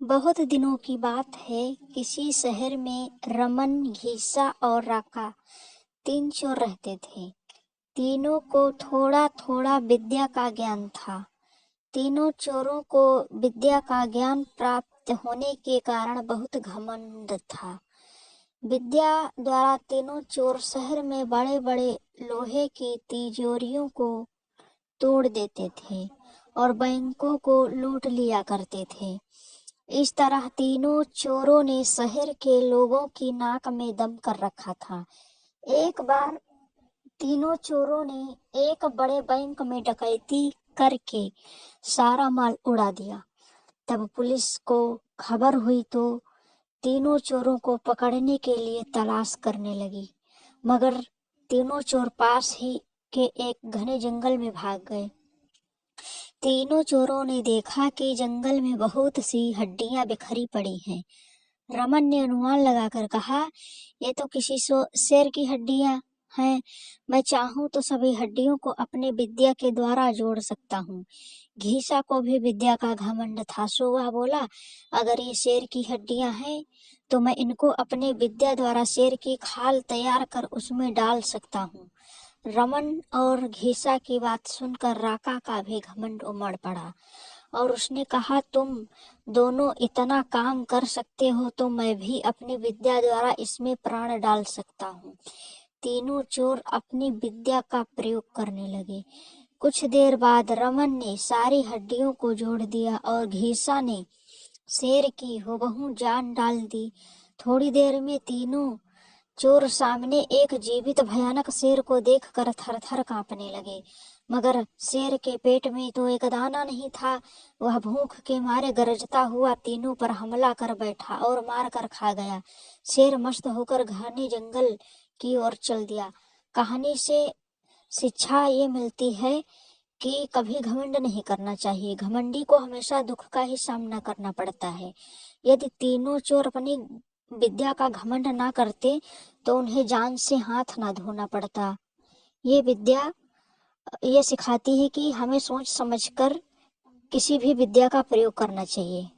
बहुत दिनों की बात है। किसी शहर में रमन, घीसा और राका तीन चोर रहते थे। तीनों को थोड़ा थोड़ा विद्या का ज्ञान था। तीनों चोरों को विद्या का ज्ञान प्राप्त होने के कारण बहुत घमंड था। विद्या द्वारा तीनों चोर शहर में बड़े बड़े लोहे की तिजोरियों को तोड़ देते थे और बैंकों को लूट लिया करते थे। इस तरह तीनों चोरों ने शहर के लोगों की नाक में दम कर रखा था। एक बार तीनों चोरों ने एक बड़े बैंक में डकैती करके सारा माल उड़ा दिया। तब पुलिस को खबर हुई तो तीनों चोरों को पकड़ने के लिए तलाश करने लगी, मगर तीनों चोर पास ही के एक घने जंगल में भाग गए। तीनों चोरों ने देखा कि जंगल में बहुत सी हड्डियां बिखरी पड़ी हैं। रमन ने अनुमान लगाकर कहा, ये तो किसी शेर की हड्डियां हैं। मैं चाहूं तो सभी हड्डियों को अपने विद्या के द्वारा जोड़ सकता हूँ। घीसा को भी विद्या का घमंड था, सो वह बोला, अगर ये शेर की हड्डियां हैं तो मैं इनको अपने विद्या द्वारा शेर की खाल तैयार कर उसमें डाल सकता हूँ। रमन और घीसा की बात सुनकर राका का भी घमंड उमड़ पड़ा और उसने कहा, तुम दोनों इतना काम कर सकते हो तो मैं भी अपनी विद्या द्वारा इसमें प्राण डाल सकता हूँ। तीनों चोर अपनी विद्या का प्रयोग करने लगे। कुछ देर बाद रमन ने सारी हड्डियों को जोड़ दिया और घीसा ने शेर की हुबहू जान डाल दी। थोड़ी देर में तीनों चोर सामने एक जीवित भयानक शेर को देखकर थर-थर कांपने लगे, मगर शेर के पेट में तो एक दाना नहीं था। वह भूख के मारे गरजता हुआ तीनों पर हमला कर बैठा और मार कर खा गया। शेर मस्त होकर घने जंगल की ओर चल दिया। कहानी से शिक्षा ये मिलती है कि कभी घमंड नहीं करना चाहिए। घमंडी को हमेशा दुख का ही सामना करना पड़ता है। यदि तीनों चोर अपनी विद्या का घमंड ना करते तो उन्हें जान से हाथ ना धोना पड़ता। ये विद्या ये सिखाती है कि हमें सोच समझकर किसी भी विद्या का प्रयोग करना चाहिए।